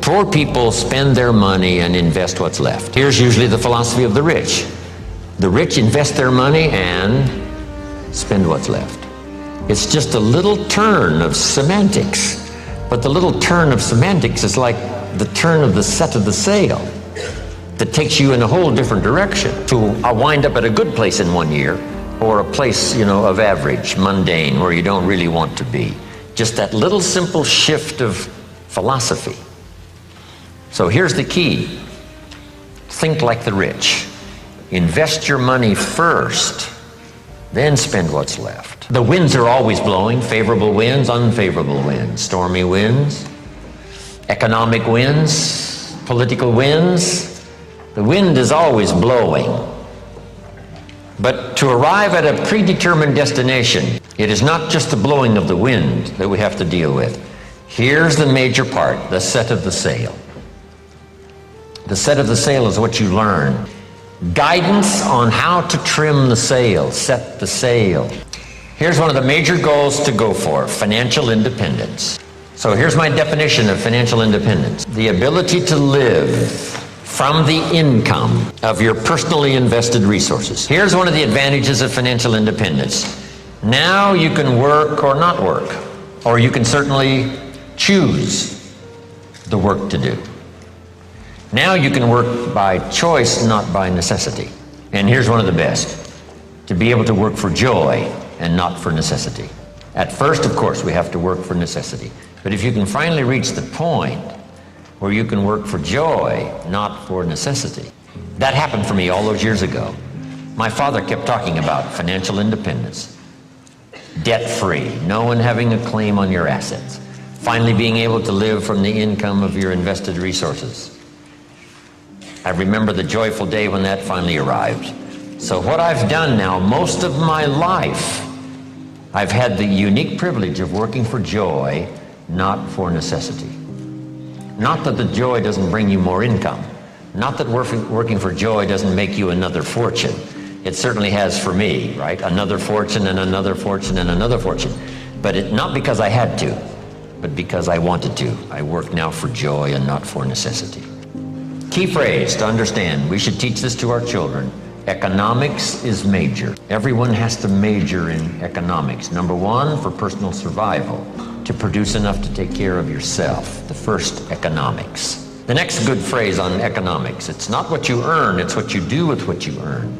Poor people spend their money and invest what's left. Here's usually the philosophy of the rich. The rich invest their money and spend what's left. It's just a little turn of semantics, but the little turn of semantics is like the turn of the set of the sail that takes you in a whole different direction to wind up at a good place in 1 year, or a place, of average, mundane, where you don't really want to be. Just that little simple shift of philosophy. So here's the key. Think like the rich. Invest your money first, then spend what's left. The winds are always blowing, favorable winds, unfavorable winds, stormy winds, economic winds, political winds. The wind is always blowing. But to arrive at a predetermined destination, it is not just the blowing of the wind that we have to deal with. Here's the major part, the set of the sail. The set of the sail is what you learn. Guidance on how to trim the sail, set the sail. Here's one of the major goals to go for, financial independence. So here's my definition of financial independence. The ability to live from the income of your personally invested resources. Here's one of the advantages of financial independence. Now you can work or not work, or you can certainly choose the work to do. Now you can work by choice, not by necessity. And here's one of the best, to be able to work for joy and not for necessity. At first, of course, we have to work for necessity. But if you can finally reach the point where you can work for joy, not for necessity. That happened for me all those years ago. My father kept talking about financial independence, debt-free, no one having a claim on your assets, finally being able to live from the income of your invested resources. I remember the joyful day when that finally arrived. So what I've done now, most of my life, I've had the unique privilege of working for joy, not for necessity. Not that the joy doesn't bring you more income. Not that working for joy doesn't make you another fortune. It certainly has for me, right? Another fortune and another fortune and another fortune. But not because I had to, but because I wanted to. I work now for joy and not for necessity. Key phrase to understand, we should teach this to our children. Economics is major. Everyone has to major in economics. Number one, for personal survival, to produce enough to take care of yourself. The first, economics. The next good phrase on economics, it's not what you earn, it's what you do with what you earn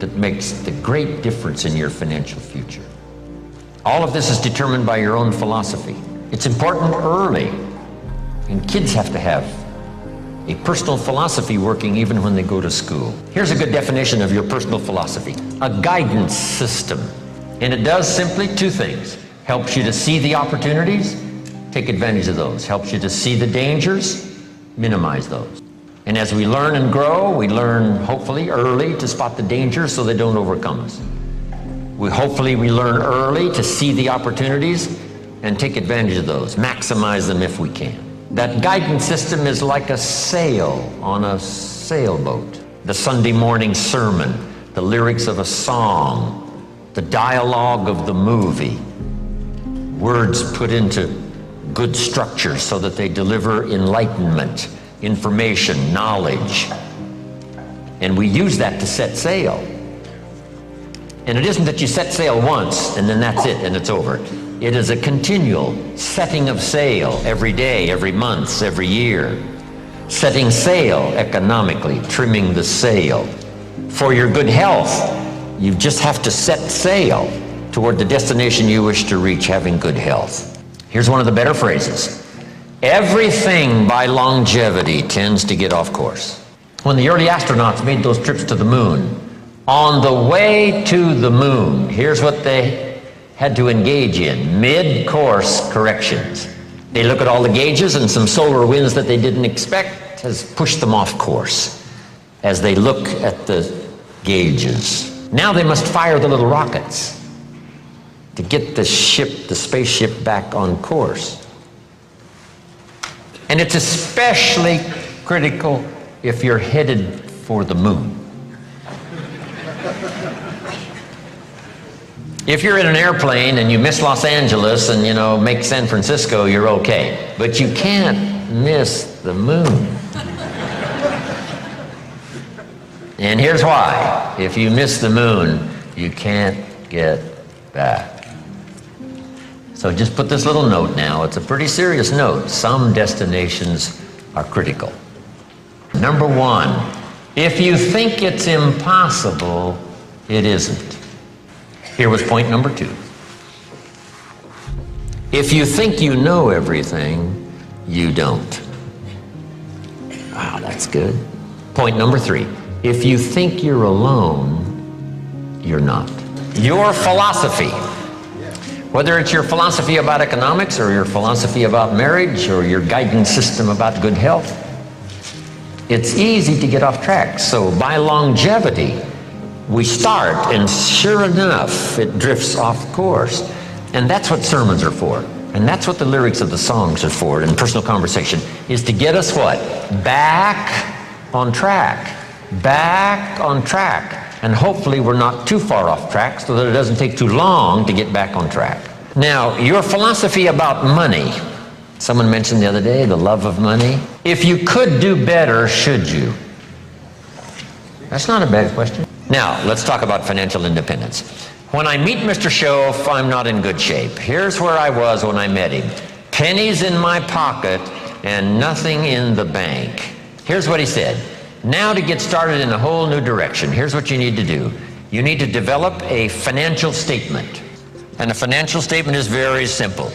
that makes the great difference in your financial future. All of this is determined by your own philosophy. It's important early, and kids have to have a personal philosophy working even when they go to school. Here's a good definition of your personal philosophy. A guidance system. And it does simply two things. Helps you to see the opportunities, take advantage of those. Helps you to see the dangers, minimize those. And as we learn and grow, we learn hopefully early to spot the dangers so they don't overcome us. Hopefully we learn early to see the opportunities and take advantage of those, maximize them if we can. That guidance system is like a sail on a sailboat. The Sunday morning sermon, the lyrics of a song, the dialogue of the movie, words put into good structure so that they deliver enlightenment, information, knowledge. And we use that to set sail. And it isn't that you set sail once and then that's it and it's over. It is a continual setting of sail every day, every month, every year. Setting sail economically, trimming the sail. For your good health, you just have to set sail toward the destination you wish to reach, having good health. Here's one of the better phrases. Everything by longevity tends to get off course. When the early astronauts made those trips to the moon, on the way to the moon, here's what they had to engage in, mid-course corrections. They look at all the gauges, and some solar winds that they didn't expect has pushed them off course as they look at the gauges. Now they must fire the little rockets to get the spaceship back on course. And it's especially critical if you're headed for the moon. If you're in an airplane and you miss Los Angeles and, make San Francisco, you're okay. But you can't miss the moon. And here's why. If you miss the moon, you can't get back. So just put this little note now. It's a pretty serious note. Some destinations are critical. Number one, if you think it's impossible, it isn't. Here was point number two. If you think you know everything, you don't. Wow, that's good. Point number three. If you think you're alone, you're not. Your philosophy, whether it's your philosophy about economics or your philosophy about marriage or your guidance system about good health, it's easy to get off track. So by longevity, we start, and sure enough, it drifts off course. And that's what sermons are for. And that's what the lyrics of the songs are for, and personal conversation, is to get us what? Back on track. Back on track. And hopefully we're not too far off track so that it doesn't take too long to get back on track. Now, your philosophy about money. Someone mentioned the other day the love of money. If you could do better, should you? That's not a bad question. Now, let's talk about financial independence. When I meet Mr. Shoaff, I'm not in good shape. Here's where I was when I met him. Pennies in my pocket and nothing in the bank. Here's what he said. Now to get started in a whole new direction, here's what you need to do. You need to develop a financial statement. And a financial statement is very simple.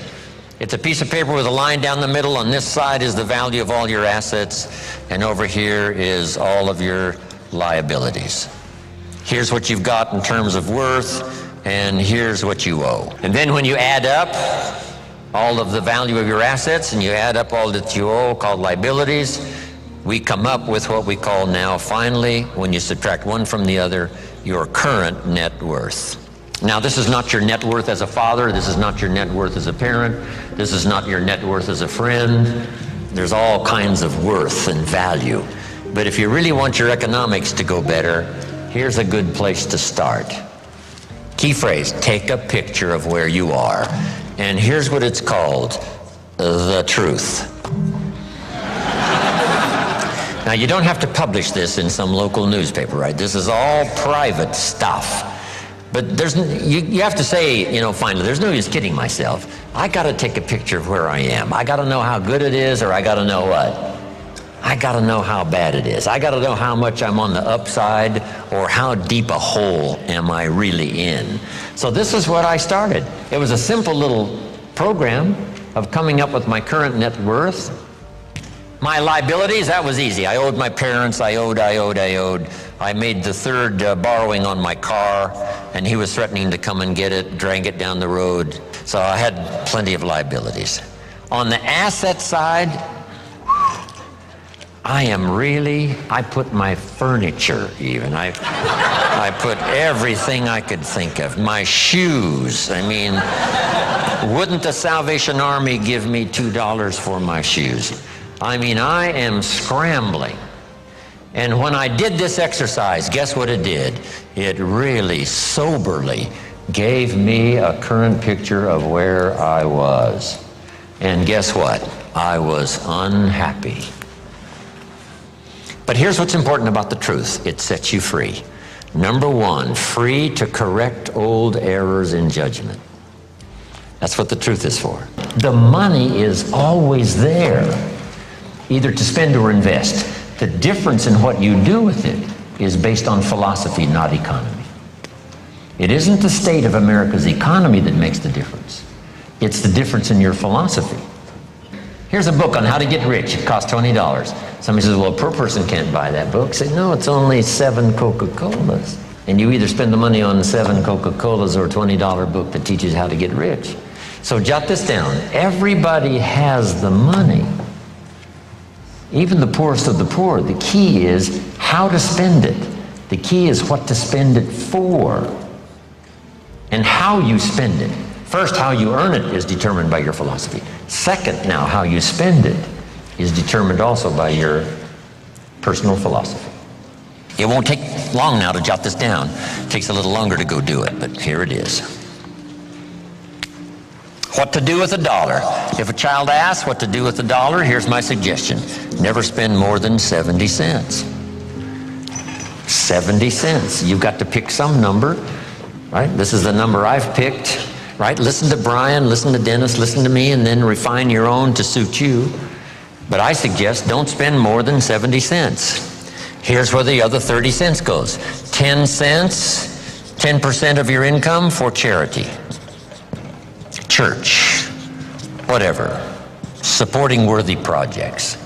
It's a piece of paper with a line down the middle. On this side is the value of all your assets, and over here is all of your liabilities. Here's what you've got in terms of worth, and here's what you owe. And then when you add up all of the value of your assets and you add up all that you owe, called liabilities, we come up with what we call now, finally, when you subtract one from the other, your current net worth. Now, this is not your net worth as a father. This is not your net worth as a parent. This is not your net worth as a friend. There's all kinds of worth and value. But if you really want your economics to go better, here's a good place to start. Key phrase, take a picture of where you are. And here's what it's called, the truth. Now, you don't have to publish this in some local newspaper, right? This is all private stuff. But you have to say, finally, there's no use kidding myself. I got to take a picture of where I am. I got to know how good it is, or I got to know what? I got to know how bad it is. I got to know how much I'm on the upside, or how deep a hole am I really in. So this is what I started. It was a simple little program of coming up with my current net worth. My liabilities, that was easy. I owed my parents, I owed. I made the third borrowing on my car, and he was threatening to come and get it, drag it down the road. So I had plenty of liabilities. On the asset side, I put my furniture even. I put everything I could think of. My shoes. Wouldn't the Salvation Army give me $2 for my shoes? I am scrambling. And when I did this exercise, guess what it did? It really soberly gave me a current picture of where I was. And guess what? I was unhappy. But here's what's important about the truth. It sets you free. Number one, free to correct old errors in judgment. That's what the truth is for. The money is always there, either to spend or invest. The difference in what you do with it is based on philosophy, not economy. It isn't the state of America's economy that makes the difference. It's the difference in your philosophy. Here's a book on how to get rich. It costs $20. Somebody says, well, a poor person can't buy that book. Say, no, it's only 7 Coca-Colas. And you either spend the money on 7 Coca-Colas or a $20 book that teaches how to get rich. So jot this down. Everybody has the money. Even the poorest of the poor. The key is how to spend it. The key is what to spend it for and how you spend it. First, how you earn it is determined by your philosophy. Second, now, how you spend it is determined also by your personal philosophy. It won't take long now to jot this down. It takes a little longer to go do it, but here it is. What to do with a dollar? If a child asks what to do with a dollar, here's my suggestion. Never spend more than 70 cents. 70 cents. You've got to pick some number, right? This is the number I've picked, right? Listen to Brian, listen to Dennis, listen to me, and then refine your own to suit you. But I suggest don't spend more than 70 cents. Here's where the other 30 cents goes. 10 cents, 10% of your income for charity, church, whatever, supporting worthy projects,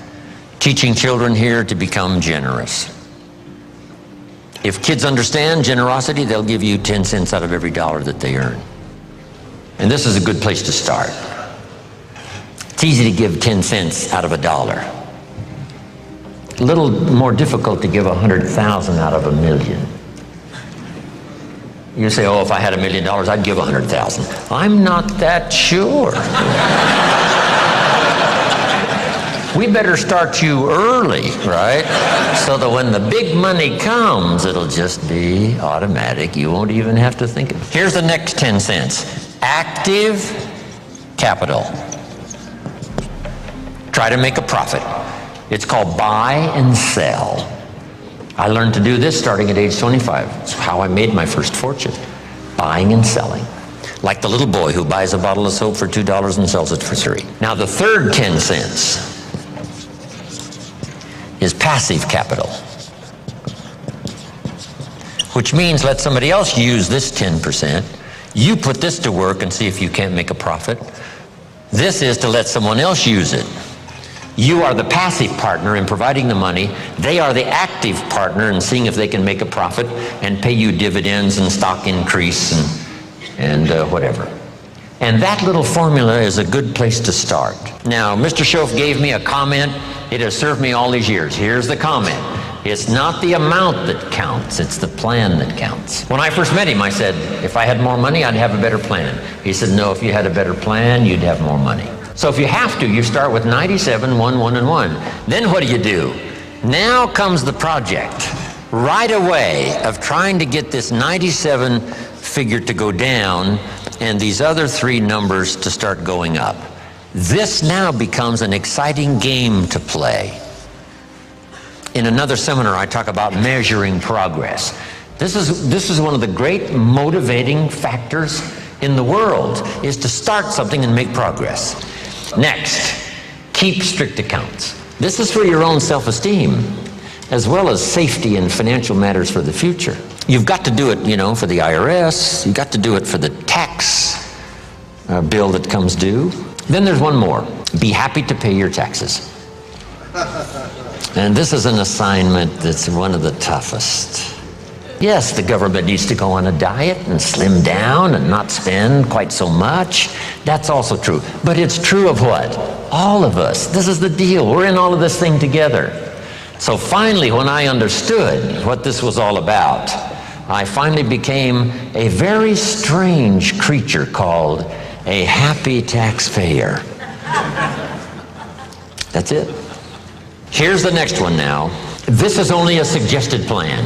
teaching children here to become generous. If kids understand generosity, they'll give you 10 cents out of every dollar that they earn. And this is a good place to start. It's easy to give 10 cents out of a dollar. A little more difficult to give 100,000 out of a million. You say, oh, if I had $1 million, I'd give 100,000. I'm not that sure. We better start you early, right? So that when the big money comes, it'll just be automatic. You won't even have to think of it. Here's the next 10 cents. Active capital. Try to make a profit. It's called buy and sell. I learned to do this starting at age 25. It's how I made my first fortune. Buying and selling. Like the little boy who buys a bottle of soap for $2 and sells it for $3. Now the third 10 cents is passive capital, which means let somebody else use this 10%. You put this to work and see if you can't make a profit. This is to let someone else use it. You are the passive partner in providing the money. They are the active partner in seeing if they can make a profit and pay you dividends and stock increase and whatever. And that little formula is a good place to start. Now, Mr. Schoaf gave me a comment. It has served me all these years. Here's the comment. It's not the amount that counts, it's the plan that counts. When I first met him, I said, if I had more money, I'd have a better plan. He said, no, if you had a better plan, you'd have more money. So if you have to, you start with 97, 1, 1, and 1. Then what do? Now comes the project right away of trying to get this 97 figure to go down and these other 3 numbers to start going up. This now becomes an exciting game to play. In another seminar, I talk about measuring progress. This is one of the great motivating factors in the world, is to start something and make progress. Next, keep strict accounts. This is for your own self-esteem, as well as safety and financial matters for the future. You've got to do it, for the IRS. You've got to do it for the tax bill that comes due. Then there's one more. Be happy to pay your taxes. And this is an assignment that's one of the toughest. Yes, the government needs to go on a diet and slim down and not spend quite so much. That's also true. But it's true of what? All of us. This is the deal. We're in all of this thing together. So finally, when I understood what this was all about, I finally became a very strange creature called a happy taxpayer. That's it. Here's the next one now. This is only a suggested plan.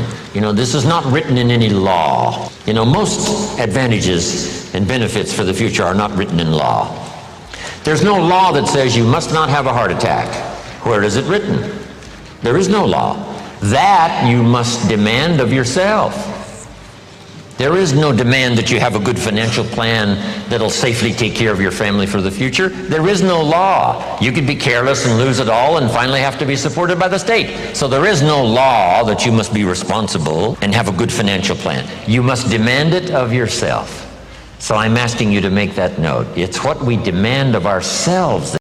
This is not written in any law. Most advantages and benefits for the future are not written in law. There's no law that says you must not have a heart attack. Where is it written? There is no law. That you must demand of yourself. There is no demand that you have a good financial plan that'll safely take care of your family for the future. There is no law. You could be careless and lose it all and finally have to be supported by the state. So there is no law that you must be responsible and have a good financial plan. You must demand it of yourself. So I'm asking you to make that note. It's what we demand of ourselves